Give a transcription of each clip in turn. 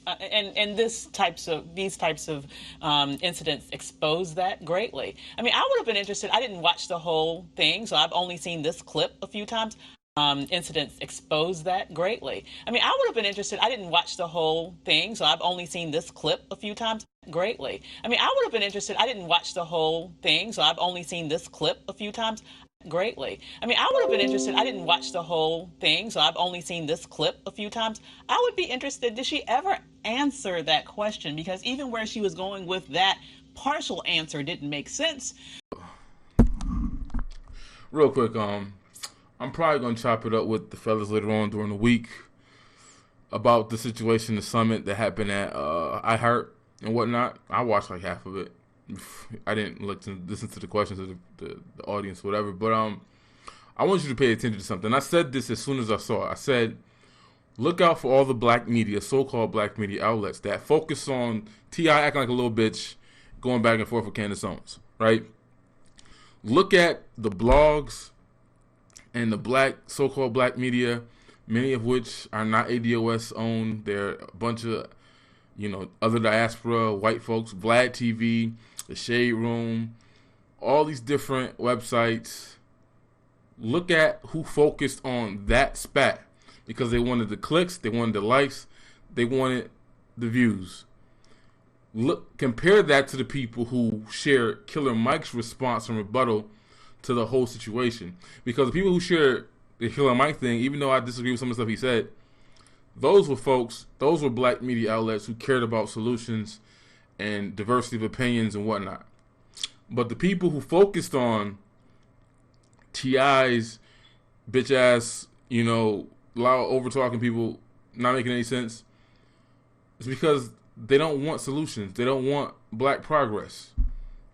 And these types of incidents expose that greatly. I mean, I would have been interested. I didn't watch the whole thing, so I've only seen this clip a few times. Incidents expose that greatly. I mean, I would have been interested. I didn't watch the whole thing, so I've only seen this clip a few times. Greatly. I mean, I would have been interested. I didn't watch the whole thing, so I've only seen this clip a few times. Greatly. I mean, I would have been interested. I didn't watch the whole thing, so I've only seen this clip a few times. I would be interested. Did she ever answer that question? Because even where she was going with that partial answer didn't make sense. Real quick, I'm probably gonna chop it up with the fellas later on during the week about the situation, the summit that happened at iHeart and whatnot. I watched like half of it. I didn't listen to the questions of the audience, whatever. But I want you to pay attention to something. I said this as soon as I saw it. I said, look out for all the black media, so-called black media outlets that focus on T.I. acting like a little bitch, going back and forth with Candace Owens, right? Look at the blogs and the so-called black media, many of which are not ADOS owned. They're a bunch of, other diaspora, white folks, Vlad TV, The Shade Room, all these different websites. Look at who focused on that spat because they wanted the clicks, they wanted the likes, they wanted the views. Compare that to the people who shared Killer Mike's response and rebuttal to the whole situation. Because the people who shared the Killer Mike thing, even though I disagree with some of the stuff he said, those were black media outlets who cared about solutions and diversity of opinions and whatnot. But the people who focused on T.I.'s bitch ass, loud over talking people not making any sense, it's because they don't want solutions. They don't want black progress.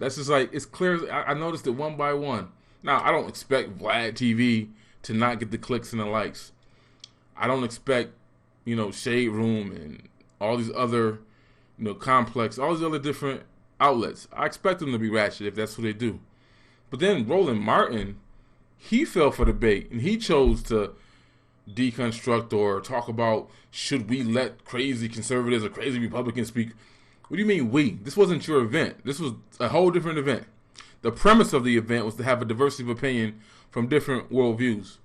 That's just like, it's clear. I noticed it one by one. Now, I don't expect Vlad TV to not get the clicks and the likes. I don't expect, Shade Room and all these other, Complex, all these other different outlets. I expect them to be ratchet if that's what they do. But then Roland Martin, he fell for the bait and he chose to deconstruct or talk about, should we let crazy conservatives or crazy Republicans speak? What do you mean we? This wasn't your event. This was a whole different event. The premise of the event was to have a diversity of opinion from different worldviews.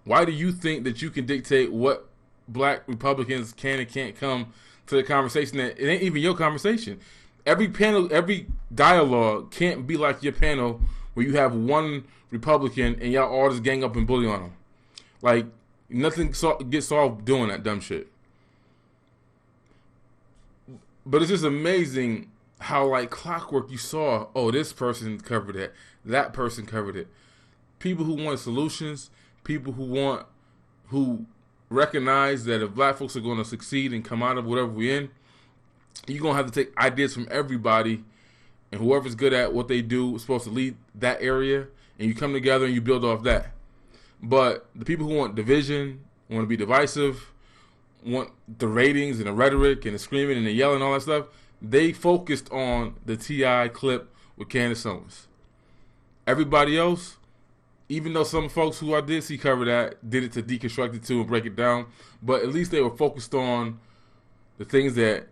Why do you think that you can dictate what black Republicans can and can't come to the conversation that it ain't even your conversation? Every panel, every dialogue can't be like your panel where you have one Republican and y'all all just gang up and bully on them. Like, nothing gets solved doing that dumb shit. But it's just amazing how, like clockwork, you saw, oh, this person covered it, that person covered it. People who want solutions, people who recognize that if black folks are going to succeed and come out of whatever we're in, you're going to have to take ideas from everybody, and whoever's good at what they do is supposed to lead that area, and you come together and you build off that. But the people who want division, want to be divisive, want the ratings and the rhetoric and the screaming and the yelling and all that stuff, they focused on the T.I. clip with Candace Owens. Everybody else, even though some folks who I did see cover that did it to deconstruct it too and break it down, but at least they were focused on the things that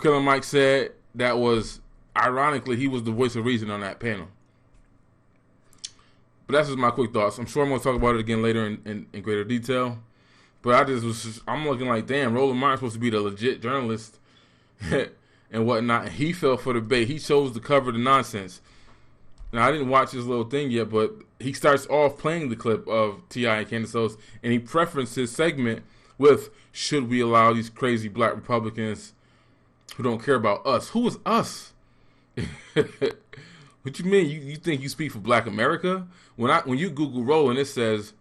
Killer Mike said that was, ironically, he was the voice of reason on that panel. But that's just my quick thoughts. I'm sure I'm going to talk about it again later in greater detail. But I'm looking like, damn, Roland Martin's supposed to be the legit journalist and whatnot. And he fell for the bait. He chose to cover the nonsense. Now, I didn't watch his little thing yet, but he starts off playing the clip of T.I. and Candace Owens, and he preferenced his segment with, should we allow these crazy black Republicans who don't care about us? Who is us? What you mean? You think you speak for black America? When you Google Roland, it says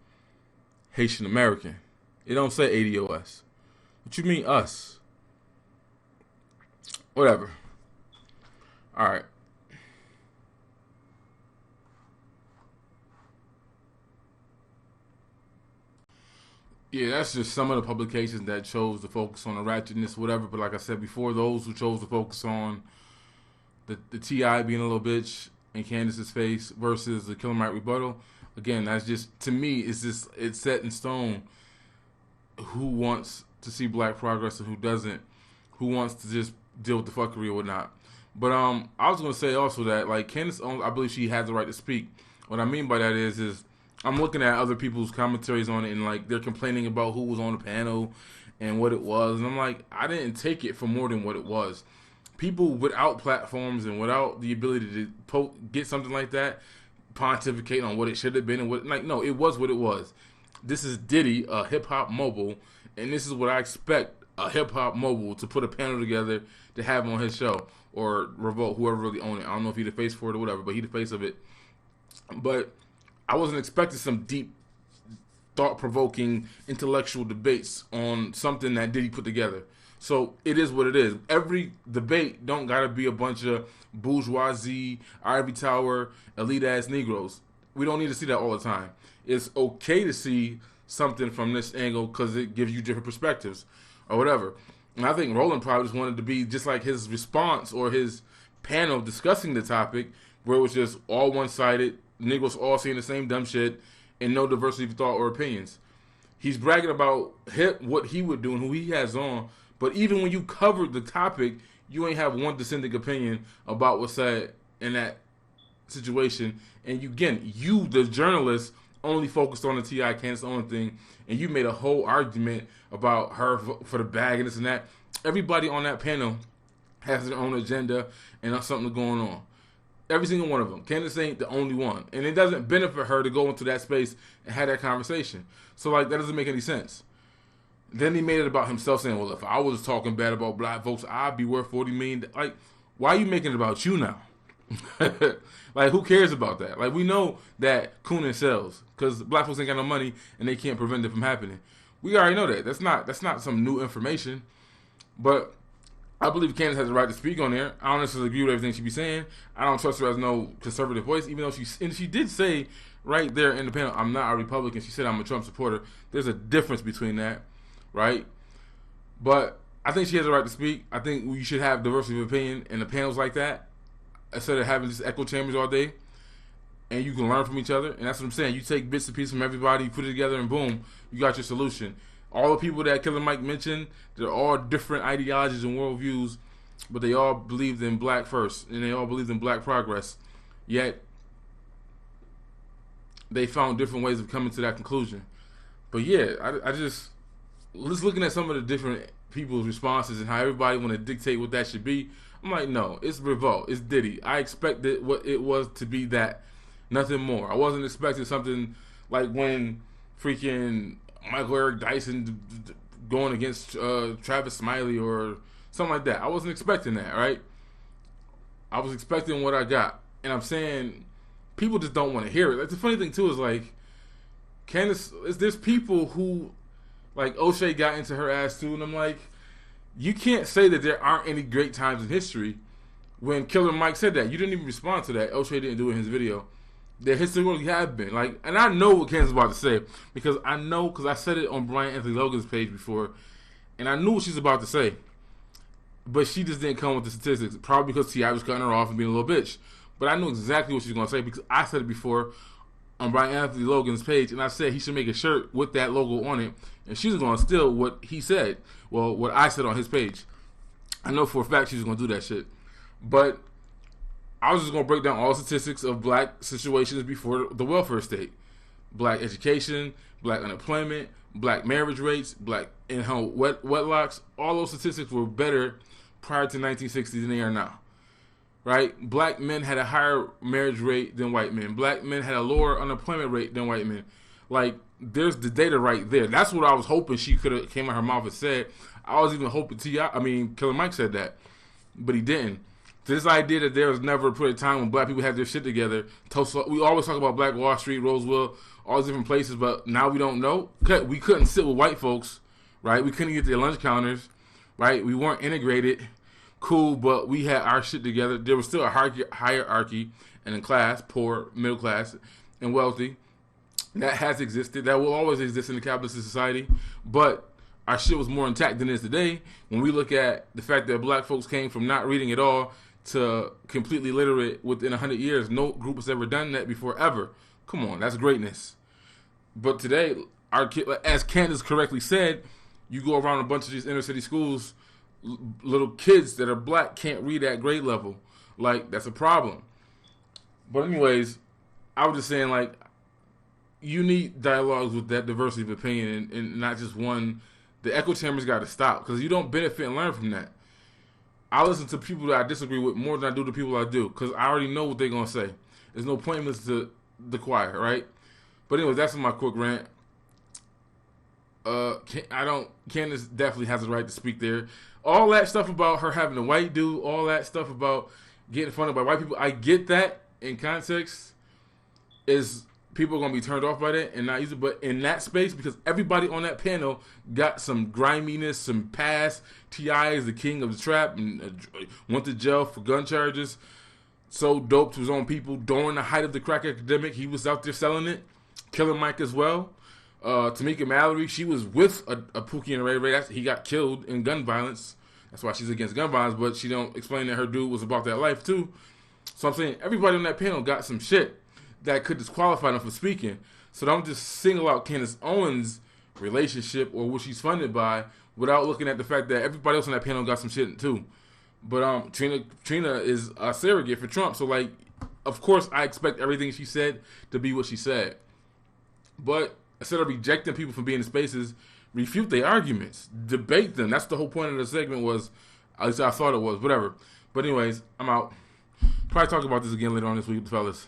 Haitian American. It don't say ADOS. What you mean us? Whatever. All right. Yeah, that's just some of the publications that chose to focus on the ratchetness, whatever. But like I said before, those who chose to focus on the T.I. being a little bitch in Candace's face versus the Killer Mike rebuttal, again, that's just, to me, it's set in stone who wants to see black progress and who doesn't, who wants to just deal with the fuckery or whatnot. But I was gonna say also that like Candace Owens, I believe she has the right to speak. What I mean by that is I'm looking at other people's commentaries on it and like they're complaining about who was on the panel and what it was, and I'm like, I didn't take it for more than what it was. People without platforms and without the ability to get something like that, pontificate on what it should have been and what, like, no, it was what it was. This is Diddy, a hip hop mogul, and this is what I expect a hip hop mogul to put a panel together to have on his show or Revolt, whoever really owned it. I don't know if he the face for it or whatever, but he the face of it. But I wasn't expecting some deep, thought-provoking, intellectual debates on something that Diddy put together. So it is what it is. Every debate don't gotta be a bunch of bourgeoisie, ivory tower, elite-ass Negroes. We don't need to see that all the time. It's okay to see something from this angle because it gives you different perspectives or whatever. And I think Roland probably just wanted to be just like his response or his panel discussing the topic where it was just all one-sided, Negroes all saying the same dumb shit, and no diversity of thought or opinions. He's bragging about what he would do and who he has on, but even when you covered the topic, you ain't have one dissenting opinion about what's said in that situation. And you, the journalist, only focused on the T.I. Candace Owens thing, and you made a whole argument about her for the bag and this and that. Everybody on that panel has their own agenda and something going on. Every single one of them. Candace ain't the only one. And it doesn't benefit her to go into that space and have that conversation. So, like, that doesn't make any sense. Then he made it about himself saying, well, if I was talking bad about black folks, I'd be worth $40 million. Like, why are you making it about you now? Like, who cares about that? Like, we know that Coonan sells because black folks ain't got no money and they can't prevent it from happening. We already know that. That's not some new information. But I believe Candace has the right to speak on there. I don't necessarily agree with everything she be saying. I don't trust her as no conservative voice, even though she did say right there in the panel, I'm not a Republican. She said I'm a Trump supporter. There's a difference between that, right? But I think she has the right to speak. I think you should have diversity of opinion in the panels like that instead of having just echo chambers all day. And you can learn from each other. And that's what I'm saying. You take bits and pieces from everybody, you put it together, and boom, you got your solution. All the people that Killer Mike mentioned, they're all different ideologies and worldviews, but they all believed in black first, and they all believed in black progress. Yet, they found different ways of coming to that conclusion. But yeah, I just looking at some of the different people's responses and how everybody want to dictate what that should be. I'm like, no, it's Revolt, it's Diddy. I expected what it was to be that, nothing more. I wasn't expecting something like when freaking Michael Eric Dyson going against Travis Smiley or something like that. I wasn't expecting that, right? I was expecting what I got. And I'm saying people just don't want to hear it. Like, the funny thing, too, is like Candace, there's people who, like, O'Shea got into her ass, too. And I'm like, you can't say that there aren't any great times in history when Killer Mike said that. You didn't even respond to that. O'Shea didn't do it in his video. There historically have been. Like, and I know what Candace is about to say because I said it on Brian Anthony Logan's page before, and I knew what she's about to say. But she just didn't come with the statistics, probably because T.I. was cutting her off and being a little bitch. But I knew exactly what she was going to say because I said it before on Brian Anthony Logan's page, and I said he should make a shirt with that logo on it, and she was going to steal what he said. Well, what I said on his page. I know for a fact she was going to do that shit. But I was just going to break down all statistics of black situations before the welfare state. Black education, black unemployment, black marriage rates, black in-home wetlocks. All those statistics were better prior to 1960 than they are now. Right? Black men had a higher marriage rate than white men. Black men had a lower unemployment rate than white men. Like, there's the data right there. That's what I was hoping she could have came out her mouth and said. I was even hoping Killer Mike said that. But he didn't. This idea that there was never a point in time when black people had their shit together. We always talk about Black Wall Street, Roseville, all these different places, but now we don't know. We couldn't sit with white folks, right? We couldn't get to their lunch counters, right? We weren't integrated. Cool, but we had our shit together. There was still a hierarchy and a class, poor, middle class, and wealthy. That has existed. That will always exist in the capitalist society. But our shit was more intact than it is today. When we look at the fact that black folks came from not reading at all to completely literate within 100 years. No group has ever done that before, ever. Come on, that's greatness. But today, as Candace correctly said, You go around a bunch of these inner city schools, little kids that are black can't read at grade level. Like, that's a problem. But anyways, I was just saying, like, you need dialogues with that diversity of opinion and not just one. The echo chambers got to stop because you don't benefit and learn from that. I listen to people that I disagree with more than I do to people I do because I already know what they're going to say. There's no point in listening to the choir, right? But anyways, that's my quick rant. Candace definitely has the right to speak there. All that stuff about her having a white dude, all that stuff about getting funded by white people, I get that in context. Is people are going to be turned off by that and not use it. But in that space, because everybody on that panel got some griminess, some past. T.I. is the king of the trap and went to jail for gun charges. So dope to his own people. During the height of the crack epidemic, he was out there selling it. Killer Mike as well. Tamika Mallory, she was with a Pookie and Ray Ray. He got killed in gun violence. That's why she's against gun violence, but she don't explain that her dude was about that life too. So I'm saying everybody on that panel got some shit that could disqualify them from speaking. So don't just single out Candace Owens' relationship or what she's funded by without looking at the fact that everybody else on that panel got some shit too. But Trina is a surrogate for Trump. So, like, of course I expect everything she said to be what she said. But instead of rejecting people from being in spaces, refute their arguments. Debate them. That's the whole point of the segment was, at least I thought it was, whatever. But anyways, I'm out. Probably talk about this again later on this week with the fellas.